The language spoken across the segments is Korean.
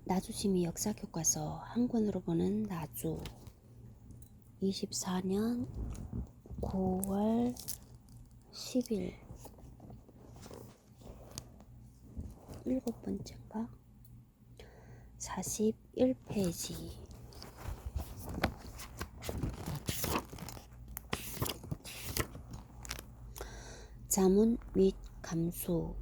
나주심의 역사교과서 한 권으로 보는 나주 24년 9월 10일 일곱 번째인가? 41페이지. 자문 및 감수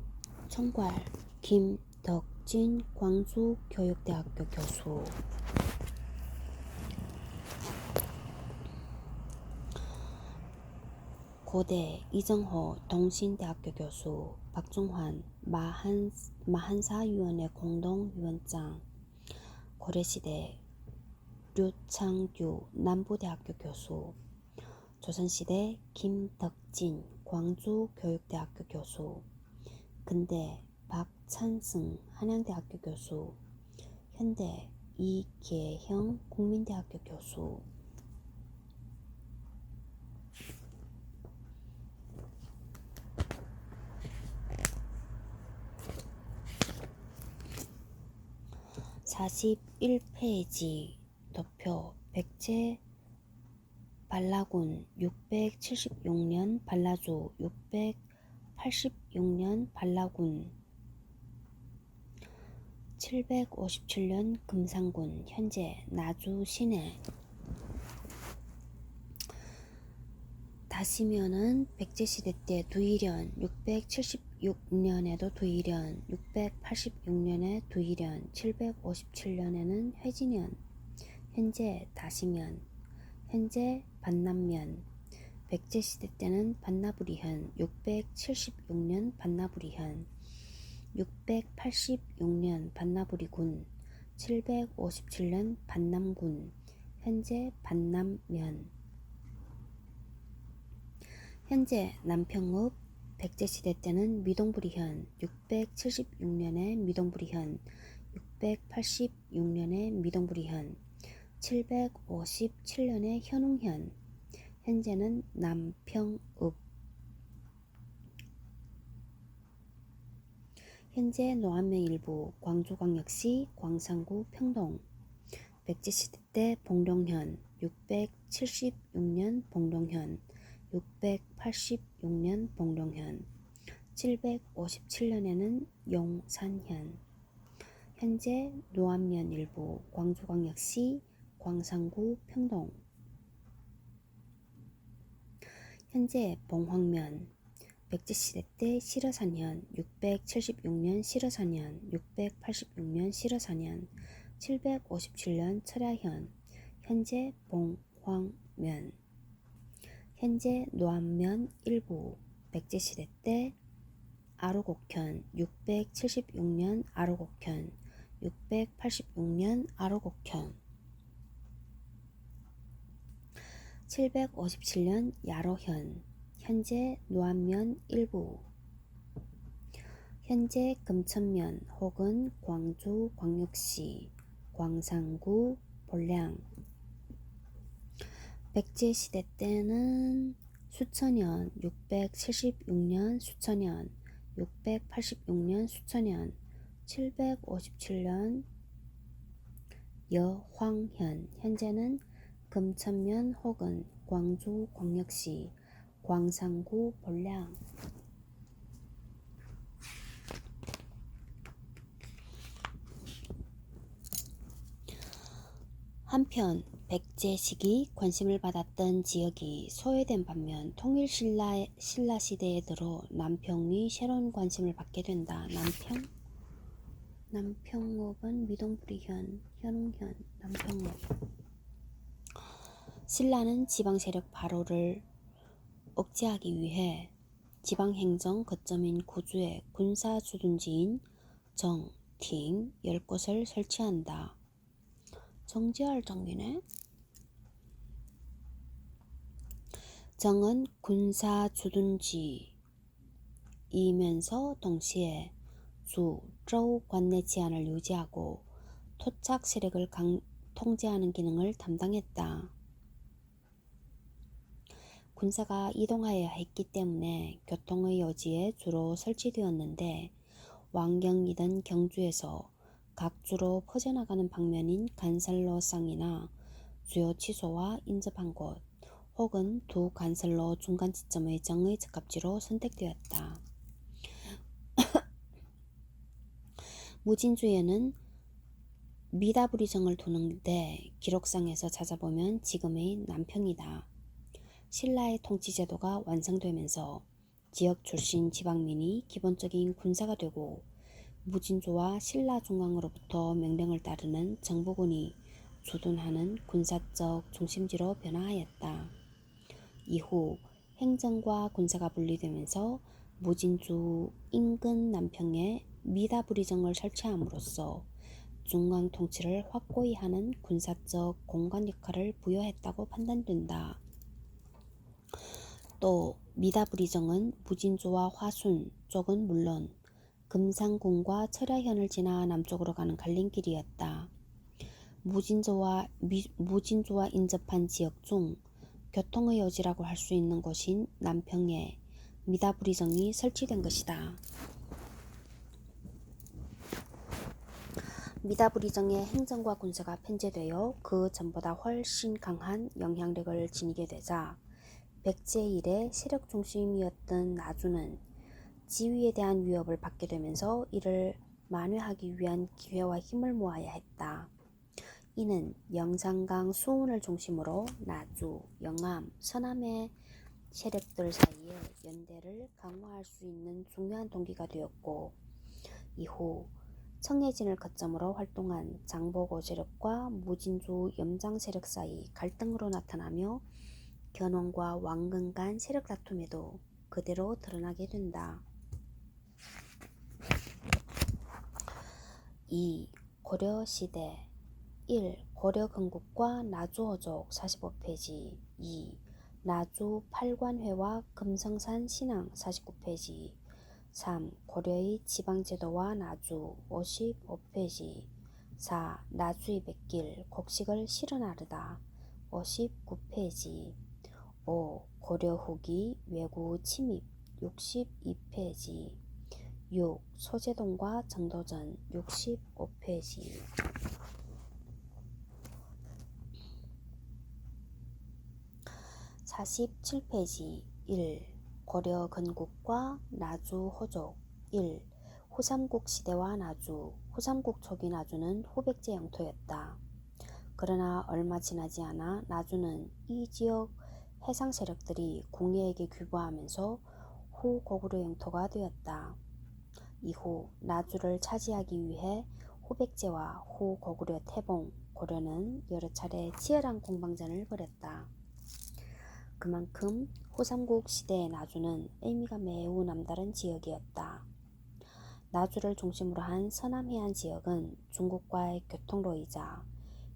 총괄 김덕진 광주교육대학교 교수. 고대 이정호 동신대학교 교수. 박중환 마한사위원회 공동위원장. 고려시대 류창규 남부대학교 교수. 조선시대 김덕진 광주교육대학교 교수. 근대 박찬승 한양대학교 교수. 현대 이계형 국민대학교 교수. (41페이지) 도표 백제 발라군 676년 발라주 686년 발라군 757년 금산군. 현재 나주 시내. 다시면은 백제시대 때 두일연 676년에도 두일연 686년에 두일연 757년에는 회진연. 현재 다시면. 현재 반납면. 백제시대 때는 반나부리현 676년 반나부리현 686년 반나부리군 757년 반남군. 현재 반남면. 현재 남평읍. 백제시대 때는 미동부리현 676년에 미동부리현 686년에 미동부리현 757년에 현웅현. 현재는 남평읍. 현재 노안면 일부. 광주광역시 광산구 평동. 백제시대 때 봉룡현 676년 봉룡현 686년 봉룡현 757년에는 용산현. 현재 노안면 일부. 광주광역시 광산구 평동. 현재 봉황면. 백제시대 때 실어산현 676년 실어산현 686년 실어산현 757년 철야현. 현재 봉황면. 현재 노안면 일부. 백제시대 때 아루곡현 676년 아루곡현 686년 아루곡현 757년 야로현. 현재 노안면 일부. 현재 금천면 혹은 광주광역시 광산구 본량. 백제시대 때는 수천현 676년 수천현 686년 수천현 757년 여황현. 현재는 금천면 혹은 광주광역시 광산구 본량. 한편 백제 시기 관심을 받았던 지역이 소외된 반면 통일 신라 시대에 들어 남평이 새로운 관심을 받게 된다. 남평읍은 미동부리현 현웅현. 남평읍. 신라는 지방 세력 발호를 억제하기 위해 지방행정 거점인 구주에 군사 주둔지인 정, 팅 10곳을 설치한다. 정지할 정비네. 정은 군사 주둔지이면서 동시에 주, 쩌우 관내 치안을 유지하고 토착 세력을 통제하는 기능을 담당했다. 군사가 이동하여야 했기 때문에 교통의 요지에 주로 설치되었는데 왕경이던 경주에서 각주로 퍼져나가는 방면인 간설로쌍이나 주요 취소와 인접한 곳 혹은 두 간설로 중간 지점의 정의 적합지로 선택되었다. 무진주에는 미다부리정을 두는데 기록상에서 찾아보면 지금의 남평이다. 신라의 통치제도가 완성되면서 지역 출신 지방민이 기본적인 군사가 되고 무진조와 신라 중앙으로부터 명령을 따르는 정부군이 주둔하는 군사적 중심지로 변화하였다. 이후 행정과 군사가 분리되면서 무진주 인근 남평에 미다부리정을 설치함으로써 중앙 통치를 확고히 하는 군사적 공간 역할을 부여했다고 판단된다. 또 미다부리정은 무진조와 화순 쪽은 물론 금상궁과 철야현을 지나 남쪽으로 가는 갈림길이었다. 무진조와 인접한 지역 중 교통의 여지라고 할 수 있는 곳인 남평에 미다부리정이 설치된 것이다. 미다부리정의 행정과 군사가 편제되어 그 전보다 훨씬 강한 영향력을 지니게 되자 백제 이래 세력 중심이었던 나주는 지위에 대한 위협을 받게 되면서 이를 만회하기 위한 기회와 힘을 모아야 했다. 이는 영산강 수운을 중심으로 나주, 영암, 서남의 세력들 사이에 연대를 강화할 수 있는 중요한 동기가 되었고, 이후 청해진을 거점으로 활동한 장보고 세력과 무진주 염장 세력 사이 갈등으로 나타나며 견훤과 왕근 간 세력 다툼에도 그대로 드러나게 된다. 2. 고려시대 1. 고려 건국과 나주 호족 45페이지 2. 나주 팔관회와 금성산 신앙 49페이지 3. 고려의 지방제도와 나주 55페이지 4. 나주의 백길 곡식을 실어나르다 59페이지 5. 고려 후기 외구 침입 62페이지 6. 소재동과 정도전 65페이지 47페이지 1. 고려 건국과 나주 호족 1. 후삼국 시대와 나주 후삼국 초기 나주는 후백제 영토였다. 그러나 얼마 지나지 않아 나주는 이 지역 해상 세력들이 공예에게 규보하면서 후고구려 영토가 되었다. 이후 나주를 차지하기 위해 후백제와 후고구려 태봉, 고려는 여러 차례 치열한 공방전을 벌였다. 그만큼 후삼국 시대의 나주는 의미가 매우 남다른 지역이었다. 나주를 중심으로 한 서남해안 지역은 중국과의 교통로이자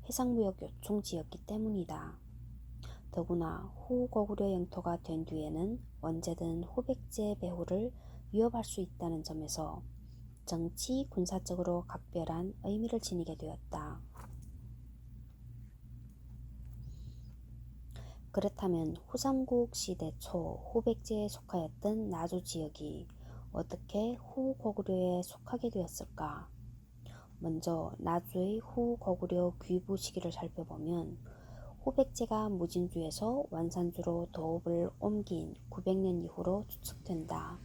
해상무역 요충지였기 때문이다. 더구나 후고구려 영토가 된 뒤에는 언제든 후백제 배후를 위협할 수 있다는 점에서 정치, 군사적으로 각별한 의미를 지니게 되었다. 그렇다면 후삼국 시대 초 후백제에 속하였던 나주 지역이 어떻게 후고구려에 속하게 되었을까? 먼저 나주의 후고구려 귀부 시기를 살펴보면 후백제가 무진주에서 완산주로 도읍을 옮긴 900년 이후로 추측된다.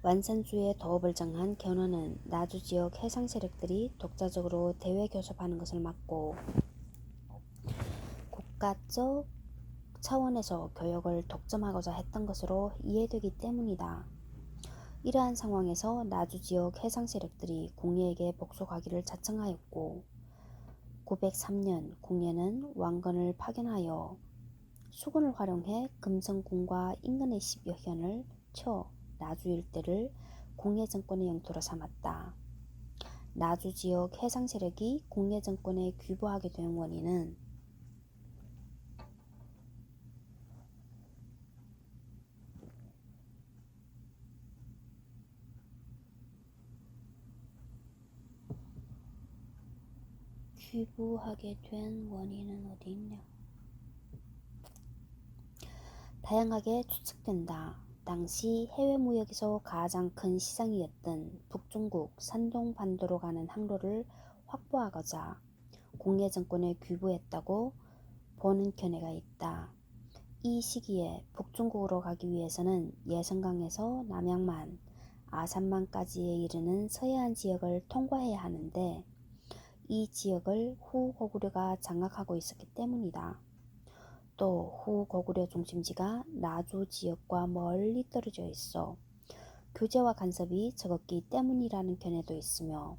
완산주의 도읍을 정한 견훤은 나주 지역 해상 세력들이 독자적으로 대외 교섭하는 것을 막고 국가적 차원에서 교역을 독점하고자 했던 것으로 이해되기 때문이다. 이러한 상황에서 나주 지역 해상 세력들이 공예에게 복속하기를 자청하였고 903년 공예는 왕건을 파견하여 수군을 활용해 금성군과 인근의 10여 현을 쳐 나주 일대를 공예 정권의 영토로 삼았다. 나주 지역 해상 세력이 공예 정권에 귀부하게 된 원인은 어디 있냐? 다양하게 추측된다. 당시 해외 무역에서 가장 큰 시장이었던 북중국 산동 반도로 가는 항로를 확보하고자 공예 정권에 귀부했다고 보는 견해가 있다. 이 시기에 북중국으로 가기 위해서는 예성강에서 남양만, 아산만까지에 이르는 서해안 지역을 통과해야 하는데 이 지역을 후고구려가 장악하고 있었기 때문이다. 또 후고구려 중심지가 나주 지역과 멀리 떨어져 있어 규제와 간섭이 적었기 때문이라는 견해도 있으며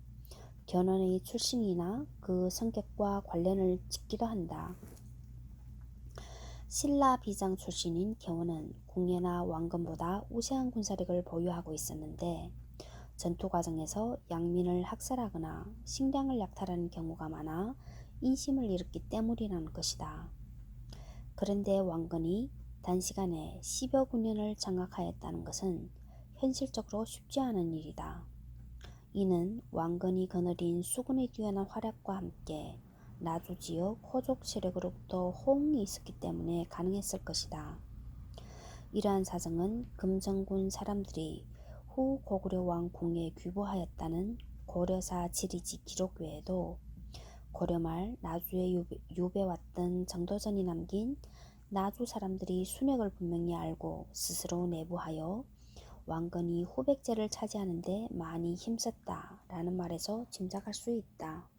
견훤의 출신이나 그 성격과 관련을 짓기도 한다. 신라 비장 출신인 견훤은 궁예나 왕건보다 우세한 군사력을 보유하고 있었는데 전투 과정에서 양민을 학살하거나 식량을 약탈하는 경우가 많아 인심을 잃었기 때문이라는 것이다. 그런데 왕건이 단시간에 10여 군현을 장악하였다는 것은 현실적으로 쉽지 않은 일이다. 이는 왕건이 거느린 수군의 뛰어난 활약과 함께 나주 지역 호족 세력으로부터 호응이 있었기 때문에 가능했을 것이다. 이러한 사정은 금정군 사람들이 후 고구려 왕 궁에 귀부하였다는 고려사 지리지 기록 외에도 고려 말 나주에 유배왔던 정도전이 남긴 나주 사람들이 순역을 분명히 알고 스스로 내부하여 왕건이 후백제를 차지하는 데 많이 힘썼다라는 말에서 짐작할 수 있다.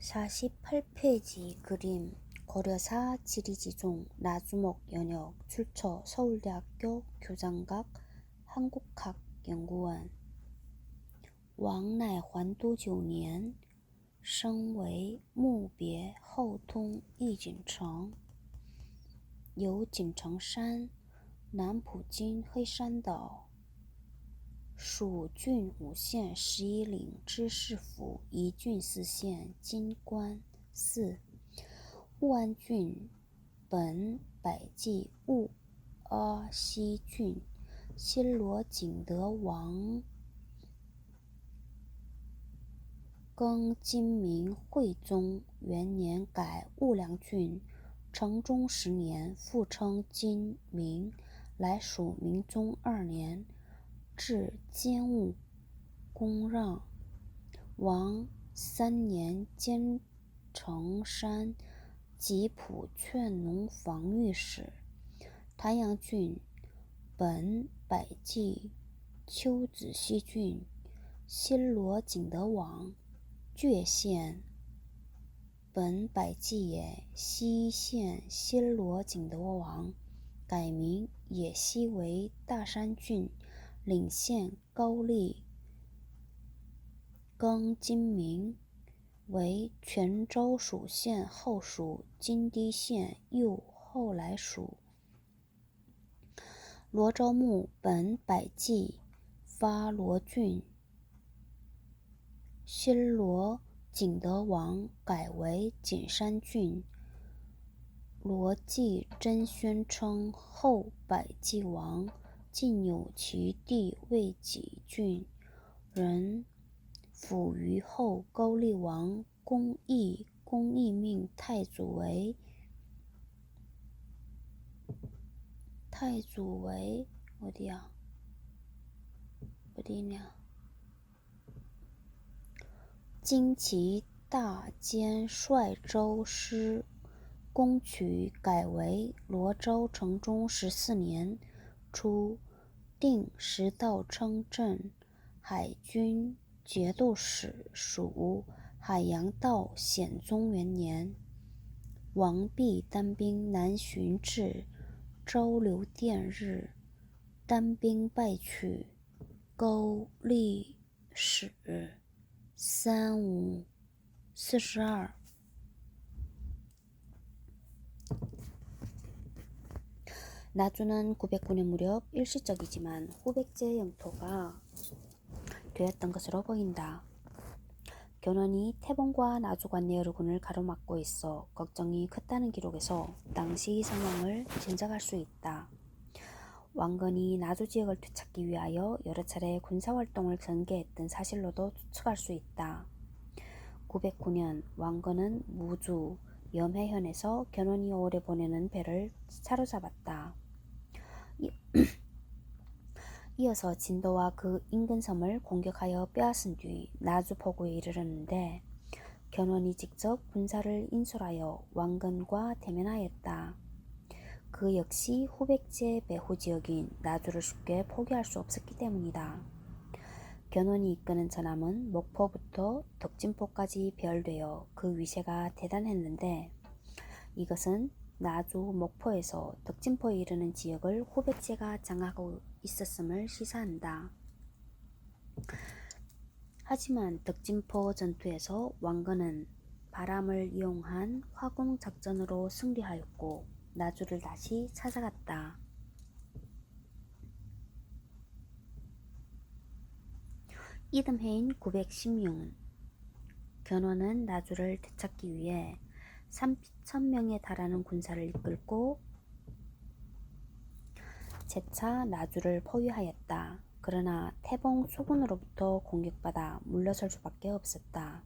48페이지 그림 고려사 지리지종 나주목 연역 출처 서울대학교 교장각 한국학연구원 王乃还都9年 升为幕别后通义锦城，有锦城山、南浦津黑山岛，属郡5县11岭知事府宜郡4县今关。4. 务安郡本百济务阿西郡新罗景德王更今明惠宗元年改务良郡，成中10年复称今明，来属明宗2年，至监务公让。王3年兼城山吉普劝农防御使。潭阳郡本百济丘子西郡新罗景德王阙县本百济也西县新罗景德王改名也西为大山郡，领县高丽，更今名为泉州属县，后属金堤县，又后来属。罗昭穆本百济发罗郡，新罗景德王改为景山郡。罗继真宣称后百济王，晋有其弟为己郡人，辅于后高丽王公义，公义命太祖为经其大兼率州师攻取，改为罗州成中14年初，定时道称镇海军节度使，属海洋道显宗元年。王弼单兵南巡至周留甸日，单兵败去，高丽史3542。 나주는 909년 무렵 일시적이지만 후백제 영토가 되었던 것으로 보인다. 견훤이 태봉과 나주 관내여러군을 가로막고 있어 걱정이 컸다는 기록에서 당시 상황을 짐작할 수 있다. 왕건이 나주 지역을 되찾기 위하여 여러 차례 군사활동을 전개했던 사실로도 추측할 수 있다. 909년 왕건은 무주, 염해현에서 견훤이 오래 보내는 배를 사로잡았다. 이어서 진도와 그 인근 섬을 공격하여 빼앗은 뒤 나주포구에 이르렀는데 견훤이 직접 군사를 인솔하여 왕건과 대면하였다. 그 역시 후백제 배후 지역인 나주를 쉽게 포기할 수 없었기 때문이다. 견훤이 이끄는 전함은 목포부터 덕진포까지 배열되어 그 위세가 대단했는데 이것은 나주 목포에서 덕진포에 이르는 지역을 후백제가 장악하고 있었음을 시사한다. 하지만 덕진포 전투에서 왕건은 바람을 이용한 화공 작전으로 승리하였고 나주를 다시 찾아갔다. 이듬해인 916년 견훤은 나주를 되찾기 위해 3,000명에 달하는 군사를 이끌고 재차 나주를 포위하였다. 그러나 태봉 수군으로부터 공격받아 물러설 수밖에 없었다.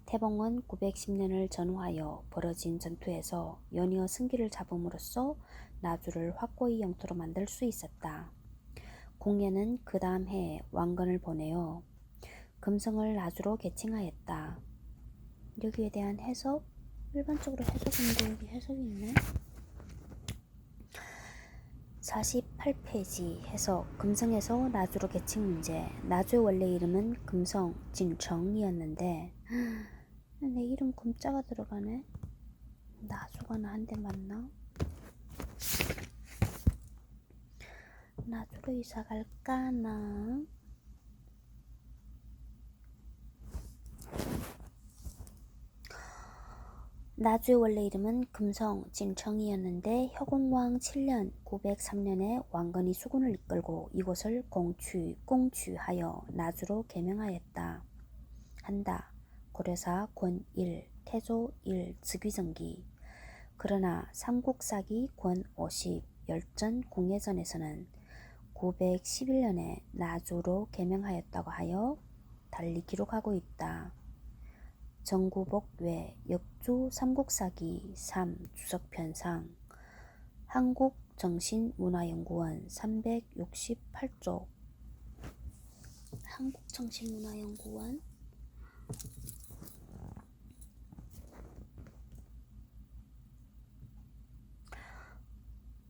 태봉은 910년을 전후하여 벌어진 전투에서 연이어 승기를 잡음으로써 나주를 확고히 영토로 만들 수 있었다. 공예는 그 다음 해에 왕건을 보내어 금성을 나주로 개칭하였다. 여기에 대한 해석, 일반적으로 해석인데 여기 해석이 있네. 48페이지 해석. 금성에서 나주로 개칭 문제. 나주의 원래 이름은 금성 진청이었는데 내 이름 금자가 들어가네. 나주가 나한테 맞나? 나주로 이사 갈까나? 나주의 원래 이름은 금성 진청이었는데 혁옹왕 7년 903년에 왕건이 수군을 이끌고 이곳을 공취하여 나주로 개명하였다. 한다. 고려사 권 1, 태조 1 즉위정기. 그러나 삼국사기 권 50, 열전 공예전에서는 911년에 나주로 개명하였다고 하여 달리 기록하고 있다. 정구복 외 역주 삼국사기 3 주석편상 한국정신문화연구원 368쪽. 한국정신문화연구원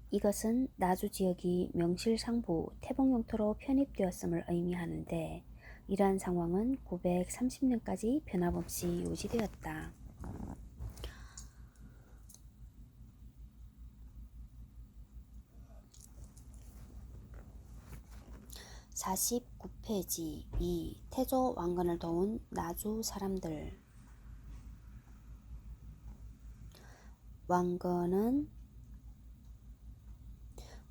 이것은 나주 지역이 명실상부 태봉 영토로 편입되었음을 의미하는데 이러한 상황은 930년까지 변함없이 유지되었다. 49페이지 2. 태조 왕건을 도운 나주 사람들. 왕건은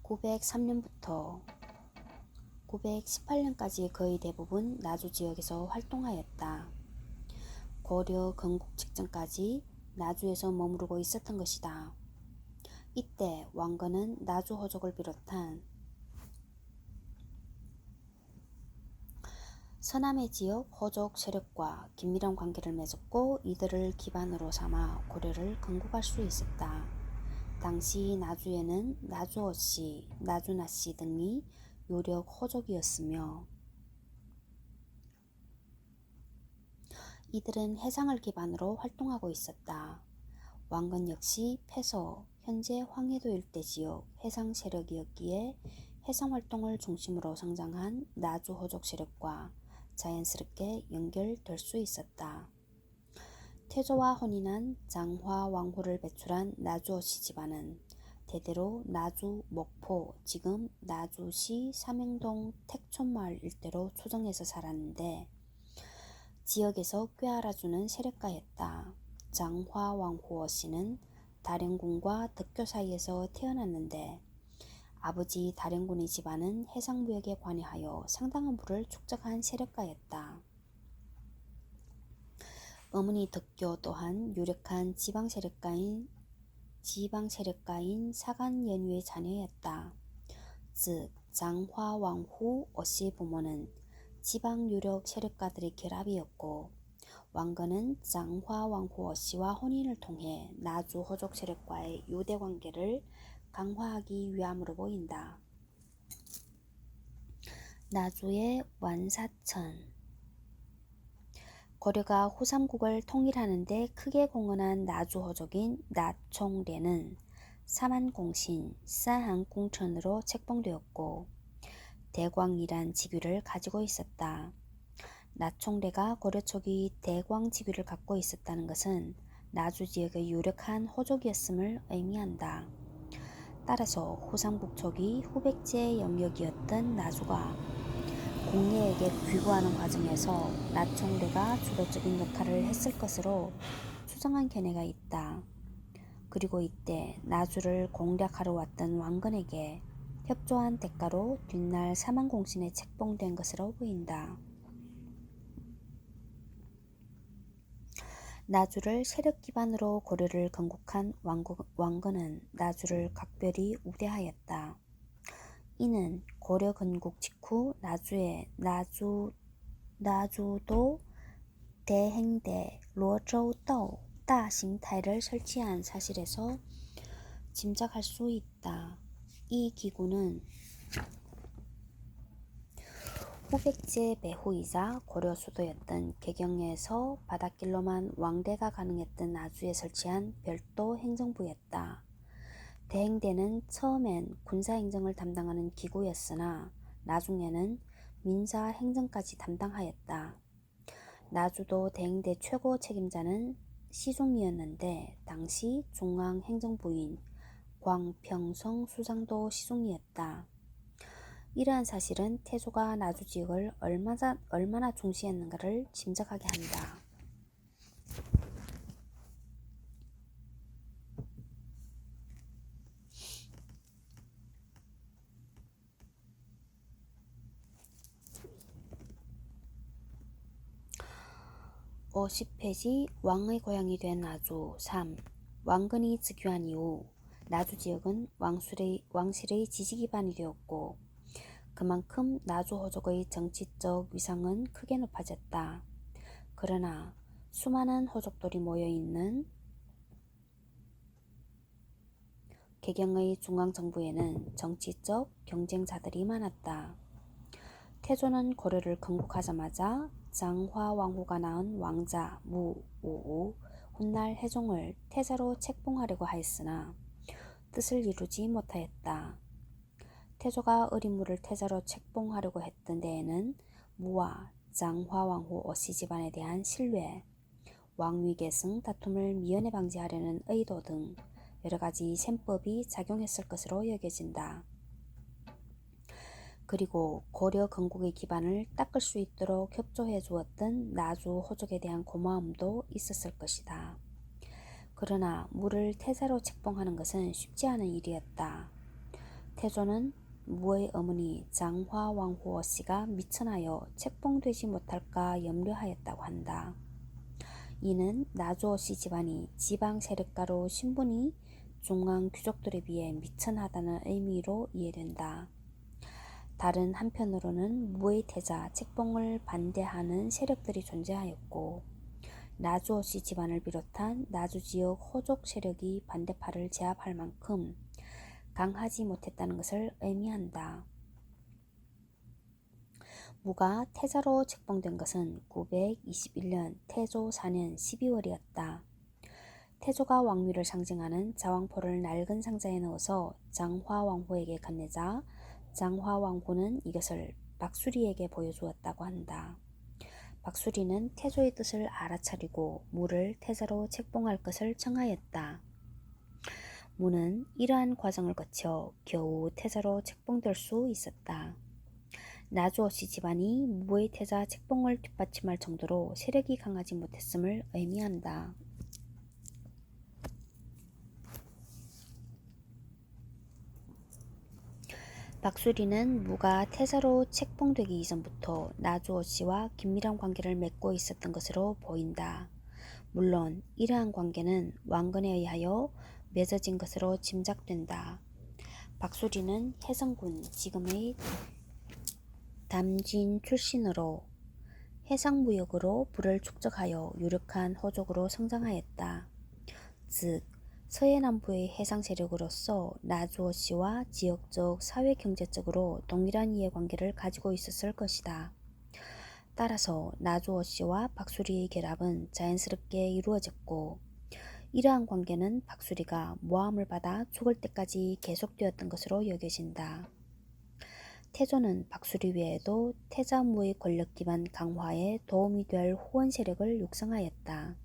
903년부터 918년까지 거의 대부분 나주 지역에서 활동하였다. 고려 건국 직전까지 나주에서 머무르고 있었던 것이다. 이때 왕건은 나주 호족을 비롯한 서남의 지역 호족 세력과 긴밀한 관계를 맺었고 이들을 기반으로 삼아 고려를 건국할 수 있었다. 당시 나주에는 나주어씨, 나주나씨 등이 유력 호족이었으며 이들은 해상을 기반으로 활동하고 있었다. 왕건 역시 패서, 현재 황해도 일대 지역 해상 세력이었기에 해상 활동을 중심으로 성장한 나주 호족 세력과 자연스럽게 연결될 수 있었다. 태조와 혼인한 장화왕후를 배출한 나주어씨 집안은 대대로 나주 목포, 지금 나주시 삼행동 택촌마을 일대로 초정해서 살았는데 지역에서 꾀알아주는 세력가였다. 장화왕후어씨는 다령군과 덕교 사이에서 태어났는데 아버지 다령군의 집안은 해상무역에 관여하여 상당한 부를 축적한 세력가였다. 어머니 덕교 또한 유력한 지방세력가인 사간연유의 자녀였다. 즉 장화왕후 어씨의 부모는 지방 유력 세력가들의 결합이었고 왕건은 장화 왕후어 씨와 혼인을 통해 나주 호족 세력과의 유대 관계를 강화하기 위함으로 보인다. 나주의 완사천. 고려가 후삼국을 통일하는 데 크게 공헌한 나주 호족인 나총례는 사만공신, 사한공천으로 책봉되었고 대광이란 직위를 가지고 있었다. 나총례가 고려 초기 대광 직위를 갖고 있었다는 것은 나주 지역의 유력한 호족이었음을 의미한다. 따라서 후삼국 초기 후백제의 영역이었던 나주가 공예에게 귀구하는 과정에서 나총례가 주도적인 역할을 했을 것으로 추정한 견해가 있다. 그리고 이때 나주를 공략하러 왔던 왕건에게 협조한 대가로 뒷날 사만공신에 책봉된 것으로 보인다. 나주를 세력 기반으로 고려를 건국한 왕건은 나주를 각별히 우대하였다. 이는 고려 건국 직후 나주도 대행대 로저우 다싱타이를 설치한 사실에서 짐작할 수 있다. 이 기구는 후백제 배후이자 고려 수도였던 개경에서 바닷길로만 왕대가 가능했던 나주에 설치한 별도 행정부였다. 대행대는 처음엔 군사행정을 담당하는 기구였으나 나중에는 민사행정까지 담당하였다. 나주도 대행대 최고 책임자는 시중이었는데 당시 중앙행정부인 광평성 수장도 시중이었다. 이러한 사실은 태조가 나주 지역을 얼마나 중시했는가를 짐작하게 한다. (50페이지) 왕의 고향이 된 나주. 3. 왕건이 즉위한 이후 나주 지역은 왕실의 지지 기반이 되었고 그만큼 나주 호족의 정치적 위상은 크게 높아졌다. 그러나 수많은 호족들이 모여있는 개경의 중앙정부에는 정치적 경쟁자들이 많았다. 태조는 고려를 건국하자마자 장화 왕후가 낳은 왕자 무오우 훗날 해종을 태자로 책봉하려고 하였으나 뜻을 이루지 못하였다. 태조가 어린 무를 태자로 책봉하려고 했던 데에는 무와 장화 왕후 어씨 집안에 대한 신뢰, 왕위 계승 다툼을 미연에 방지하려는 의도 등 여러가지 셈법이 작용했을 것으로 여겨진다. 그리고 고려 건국의 기반을 닦을 수 있도록 협조해 주었던 나주 호족에 대한 고마움도 있었을 것이다. 그러나 무를 태자로 책봉하는 것은 쉽지 않은 일이었다. 태조는 무의 어머니 장화 왕후 어씨가 미천하여 책봉되지 못할까 염려하였다고 한다. 이는 나주 어씨 집안이 지방 세력가로 신분이 중앙 귀족들에 비해 미천하다는 의미로 이해된다. 다른 한편으로는 무의 태자 책봉을 반대하는 세력들이 존재하였고 나주 어씨 집안을 비롯한 나주 지역 호족 세력이 반대파를 제압할 만큼 강하지 못했다는 것을 의미한다. 무가 태자로 책봉된 것은 921년 태조 4년 12월이었다. 태조가 왕위를 상징하는 자왕포를 낡은 상자에 넣어서 장화 왕후에게 건네자 장화 왕후는 이것을 박수리에게 보여주었다고 한다. 박수리는 태조의 뜻을 알아차리고 무를 태자로 책봉할 것을 청하였다. 무는 이러한 과정을 거쳐 겨우 태자로 책봉될 수 있었다. 나주 어씨 집안이 무의 태자 책봉을 뒷받침할 정도로 세력이 강하지 못했음을 의미한다. 박수리는 무가 태자로 책봉되기 이전부터 나주 어씨와 긴밀한 관계를 맺고 있었던 것으로 보인다. 물론 이러한 관계는 왕건에 의하여 맺어진 것으로 짐작된다. 박수리는 해성군 지금의 담진 출신으로 해상무역으로 부를 축적하여 유력한 호족으로 성장하였다. 즉, 서해남부의 해상 세력으로서 나주어씨와 지역적 사회경제적으로 동일한 이해관계를 가지고 있었을 것이다. 따라서 나주어씨와 박수리의 결합은 자연스럽게 이루어졌고, 이러한 관계는 박수리가 모함을 받아 죽을 때까지 계속되었던 것으로 여겨진다. 태조는 박수리 외에도 태자무의 권력 기반 강화에 도움이 될 후원 세력을 육성하였다.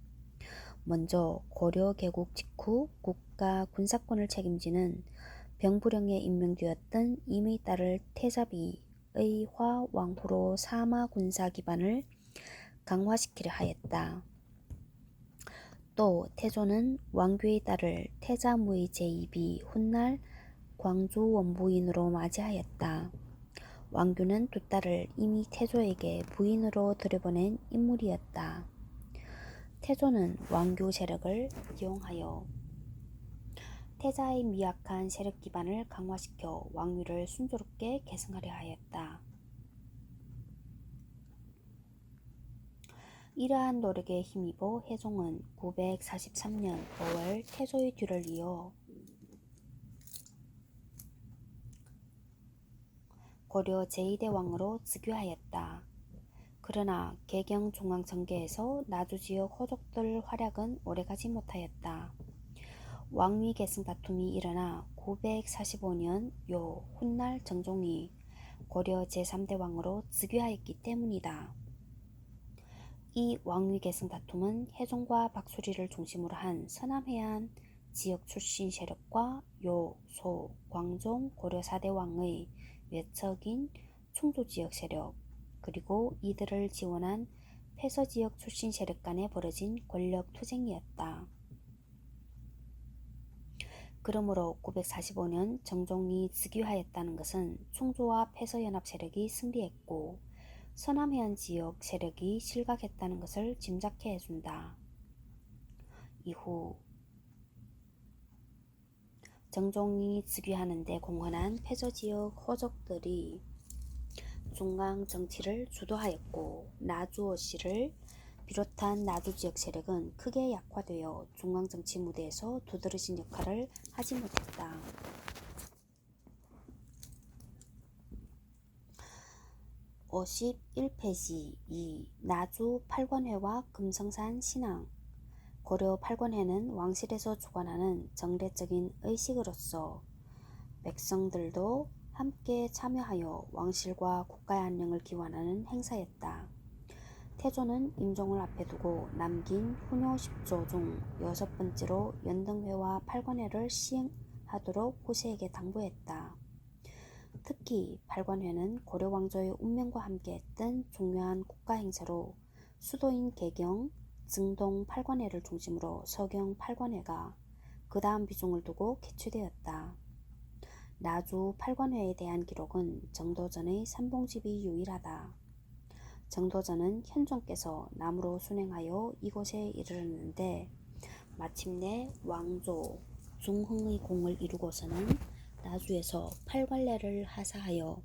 먼저 고려 개국 직후 국가 군사권을 책임지는 병부령에 임명되었던 임의 딸을 태자비의 화왕후로 사마 군사 기반을 강화시키려 하였다. 또 태조는 왕규의 딸을 태자무의 제2비 훗날 광주 원부인으로 맞이하였다. 왕규는 두 딸을 이미 태조에게 부인으로 들여보낸 인물이었다. 태조는 왕규 세력을 이용하여 태자의 미약한 세력 기반을 강화시켜 왕위를 순조롭게 계승하려 하였다. 이러한 노력에 힘입어 해종은 943년 5월 태조의 뒤를 이어 고려 제2대 왕으로 즉위하였다. 그러나 개경 중앙정계에서 나주지역 호족들 활약은 오래가지 못하였다. 왕위 계승 다툼이 일어나 945년 요 훗날 정종이 고려 제3대 왕으로 즉위하였기 때문이다. 이 왕위 계승 다툼은 해종과 박수리를 중심으로 한 서남해안 지역 출신 세력과 요, 소, 광종 고려 4대 왕의 외척인 충주지역 세력, 그리고 이들을 지원한 패서지역 출신 세력 간에 벌어진 권력 투쟁이었다. 그러므로 945년 정종이 즉위하였다는 것은 충주와 패서연합 세력이 승리했고 서남해안 지역 세력이 실각했다는 것을 짐작케 해준다. 이후 정종이 즉위하는 데 공헌한 패서지역 호족들이 중앙 정치를 주도하였고 나주어씨를 비롯한 나주지역 세력은 크게 약화되어 중앙 정치 무대에서 두드러진 역할을 하지 못했다. 51페이지 2. 나주 팔관회와 금성산 신앙. 고려 팔관회는 왕실에서 주관하는 정례적인 의식으로서 백성들도 함께 참여하여 왕실과 국가의 안녕을 기원하는 행사였다. 태조는 임종을 앞에 두고 남긴 훈요 10조 중 6번째로 연등회와 팔관회를 시행하도록 후세에게 당부했다. 특히 팔관회는 고려 왕조의 운명과 함께했던 중요한 국가 행사로 수도인 개경, 증동 팔관회를 중심으로 서경 팔관회가 그 다음 비중을 두고 개최되었다. 나주 팔관회에 대한 기록은 정도전의 삼봉집이 유일하다. 정도전은 현종께서 남으로 순행하여 이곳에 이르렀는데 마침내 왕조 중흥의 공을 이루고서는 나주에서 팔관례를 하사하여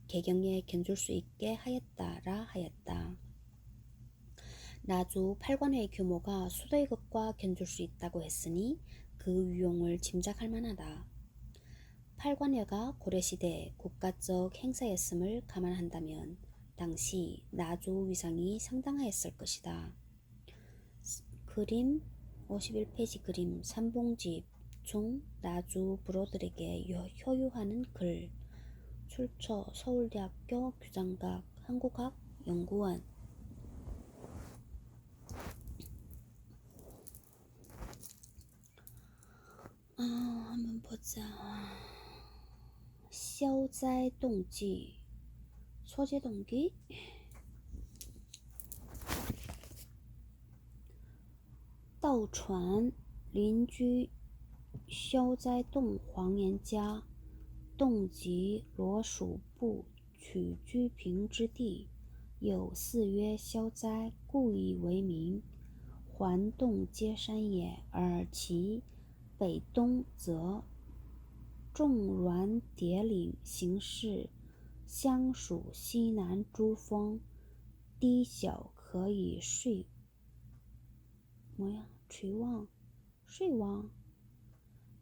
개경에 견줄 수 있게 하였다라 하였다. 나주 팔관회의 규모가 수도의 것과 견줄 수 있다고 했으니 그 유용을 짐작할 만하다. 팔관회가 고려시대 국가적 행사였음을 감안한다면 당시 나주 위상이 상당하였을 것이다. 그림 51페이지 그림 삼봉집 중 나주 부로들에게 효유하는 글. 출처 서울대학교 규장각 한국학 연구원. 한번 보자. 消灾动机 소재 동기.道传邻居消灾洞黄岩家，洞即罗蜀部取居平之地，有四曰消灾，故以为名。环洞皆山也，而其北东则众峦叠岭，形势相属西南诸峰，低小可以睡望。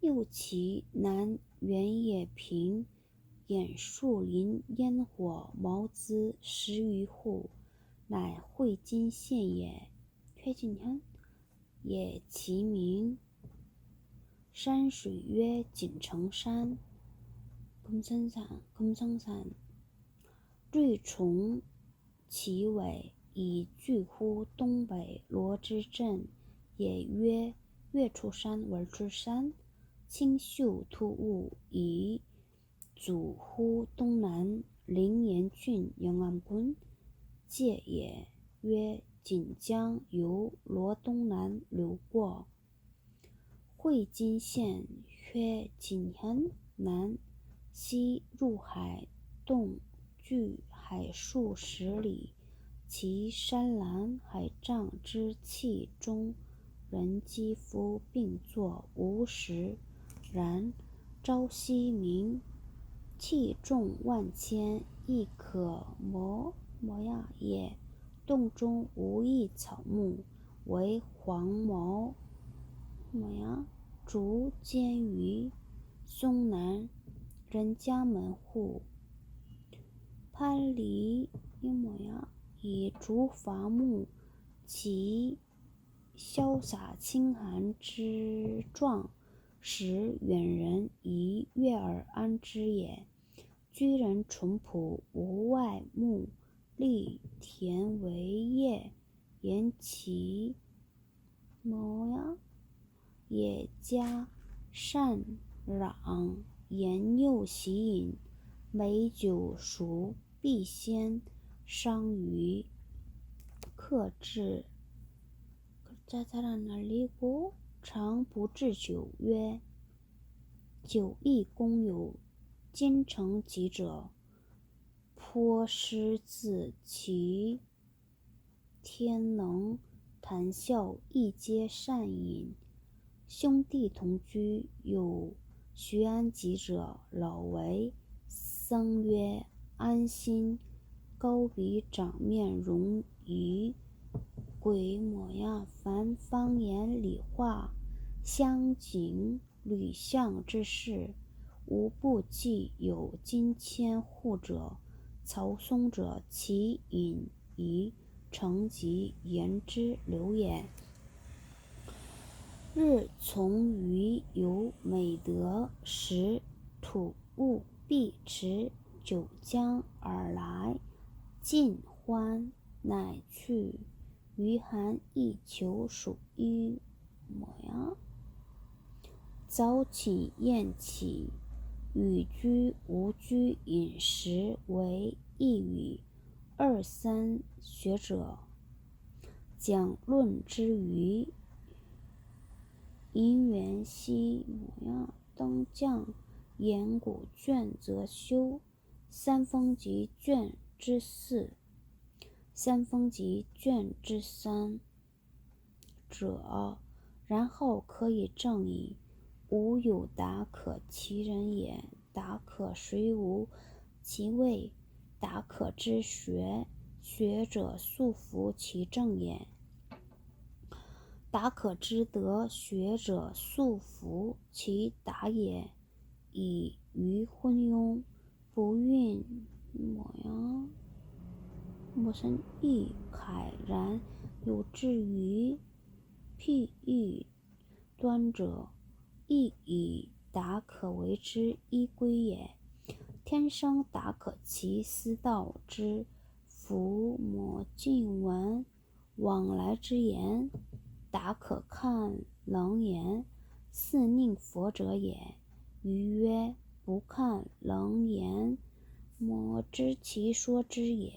又其南原野平，掩树林烟火，茅兹10余户，乃会津县也。也其名。山水曰锦城山，금성산。瑞崇其尾，以据乎东北罗之镇，也曰月出山、文之山。清秀突兀，以阻乎东南陵岩郡영암군，界也，曰锦江由罗东南流过。会津县曰锦현南，西入海洞，距海数10里，其山岚海障之气中，人肌肤并作，无实。然朝夕明，气重万千，亦可摩也。洞中无一草木，惟黄毛竹坚于松南。人家门户，攀篱以竹伐木，其潇洒清寒之状，使远人宜悦而安之也。居人淳朴，无外目，立田为业，言其也加善壤，言诱喜饮，美酒熟必先伤于克制。常不置酒，曰酒亦公有奸臣疾者，颇失自其天能，谈笑亦皆善饮。兄弟同居，有徐安疾者，老为僧曰安心，高鼻长面容仪，鬼凡方言理化，相景吕相之事，无不既有金千户者。曹嵩者，其隐仪成疾，言之流也。日从于有美德，时土物必持九江而来，尽欢，乃去。余寒亦求属于早寝晏起，与居无居，饮食为一语。2、3学者，讲论之于银元兮登降，言古卷则修。三风及卷之4，三风及卷之3者，然后可以正矣。吾有达可其人也，达可谁无其位？达可之学，学者素服其正也。达可之德，学者素服其达也。以于昏庸，不运莫生亦慨然，有志于譬喻端者，亦以达可为之依归也。天生达可其思道之，夫莫近闻往来之言，达可看冷言，似佞佛者也。余曰：不看冷言，莫知其说之也。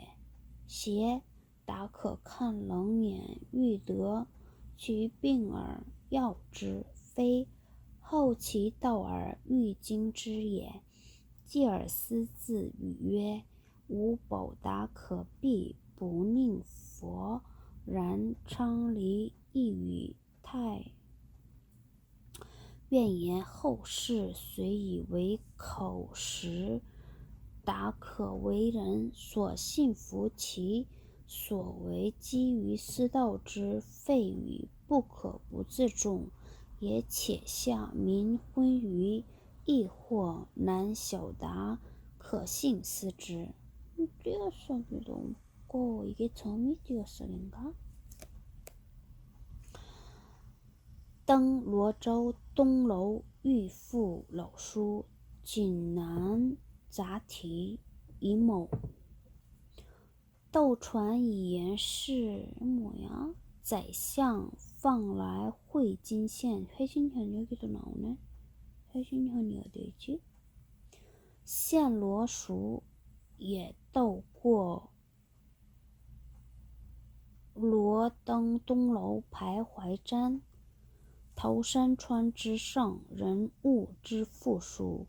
邪？达可看冷眼，欲得其病而药之，非好其道而欲精之也。继而思自语曰：吾保达可必不佞佛。然昌黎一语太愿言后世虽以为口实，达可为人所信服其所为基于私道之废语，不可不自重，也且下民昏愚，亦或难晓达，可信思之. 띄어쓰기도 없고 이게 점이 띄어쓰기인가? 登罗州东楼御父老书，锦南杂题乙某。斗传以言是뭐야? 宰相放来会津县. 회진현 여기도 나오네. 회진현이 어디지? 县罗蜀也斗过罗登东楼徘徊瞻，桃山川之上，人物之复数。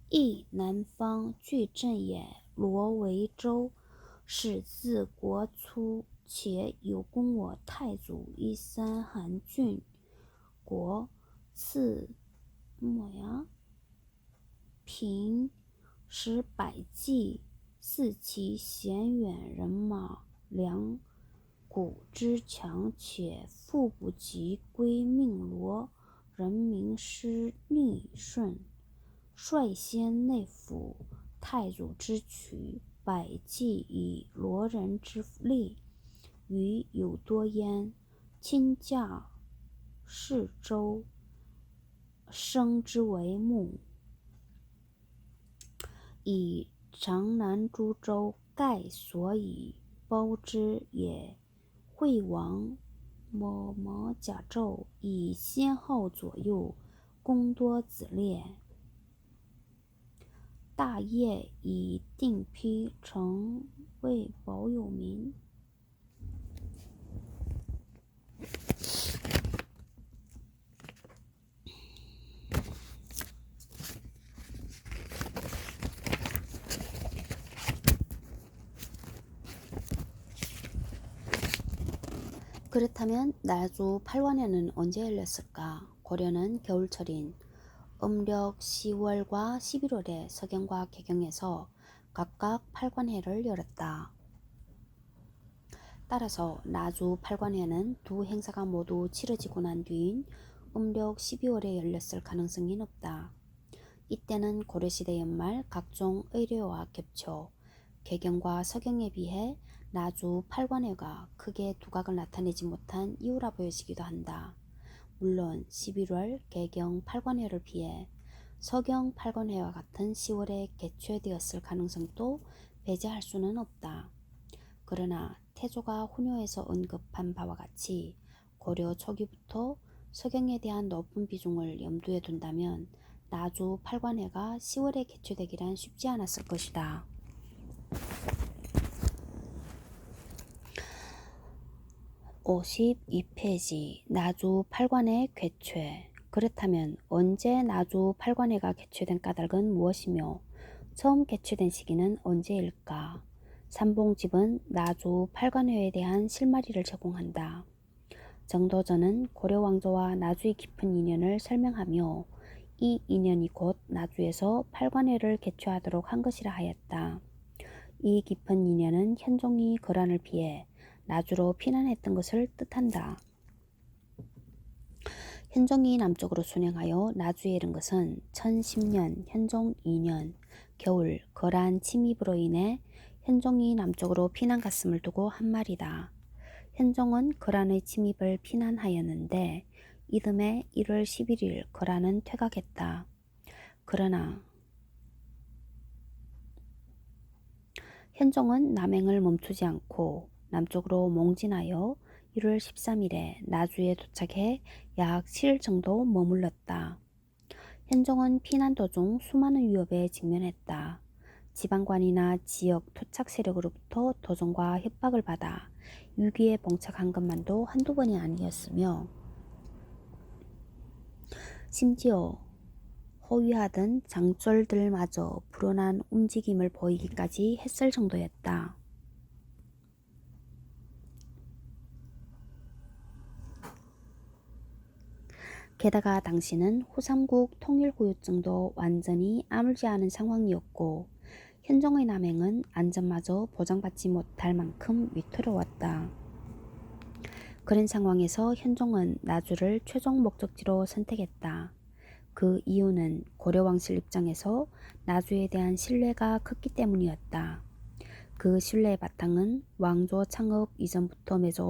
亦南方巨镇也，罗为州，始自国初，且有功我太祖一三韩郡国，赐뭐야平使百骑，四其贤远人马，良古之强，且复不及归命罗，人民师逆顺，率先内府，太祖之取，百骑以罗人之力，余有多焉。亲驾士州，升之为牧，以长南诸州盖所以包之也。惠王某某甲胄以先后左右，功多子烈。大业以定批，成为保有民。 그렇다면 나주 8관에는 언제 열렸을까? 고려는 겨울철인 음력 10월과 11월에 서경과 개경에서 각각 8관회를 열었다. 따라서 나주 8관회는 두 행사가 모두 치러지고 난 뒤인 음력 12월에 열렸을 가능성이 높다. 이때는 고려시대 연말 각종 의례와 겹쳐 개경과 서경에 비해 나주 8관회가 크게 두각을 나타내지 못한 이유라 보여지기도 한다. 물론 11월 개경 8관회를 피해 서경 8관회와 같은 10월에 개최되었을 가능성도 배제할 수는 없다. 그러나 태조가 훈요에서 언급한 바와 같이 고려 초기부터 서경에 대한 높은 비중을 염두에 둔다면 나주 8관회가 10월에 개최되기란 쉽지 않았을 것이다. 52페이지 나주 8관회 개최. 그렇다면 언제 나주 8관회가 개최된 까닭은 무엇이며 처음 개최된 시기는 언제일까? 삼봉집은 나주 8관회에 대한 실마리를 제공한다. 정도전은 고려왕조와 나주의 깊은 인연을 설명하며 이 인연이 곧 나주에서 8관회를 개최하도록 한 것이라 하였다. 이 깊은 인연은 현종이 거란을 피해 나주로 피난했던 것을 뜻한다. 현종이 남쪽으로 순행하여 나주에 이른 것은 1010년 현종 2년 겨울 거란 침입으로 인해 현종이 남쪽으로 피난 갔음을 두고 한 말이다. 현종은 거란의 침입을 피난하였는데 이듬해 1월 11일 거란은 퇴각했다. 그러나 현종은 남행을 멈추지 않고 남쪽으로 몽진하여 1월 13일에 나주에 도착해 약 7일 정도 머물렀다. 현종은 피난 도중 수많은 위협에 직면했다. 지방관이나 지역 토착 세력으로부터 도전과 협박을 받아 위기에 봉착한 것만도 한두 번이 아니었으며 심지어 호위하던 장졸들마저 불온한 움직임을 보이기까지 했을 정도였다. 게다가 당시는 후삼국 통일후유증도 완전히 아물지 않은 상황이었고 현종의 남행은 안전마저 보장받지 못할 만큼 위태로웠다. 그런 상황에서 현종은 나주를 최종 목적지로 선택했다. 그 이유는 고려 왕실 입장에서 나주에 대한 신뢰가 컸기 때문이었다. 그 신뢰의 바탕은 왕조 창업 이전부터 맺어온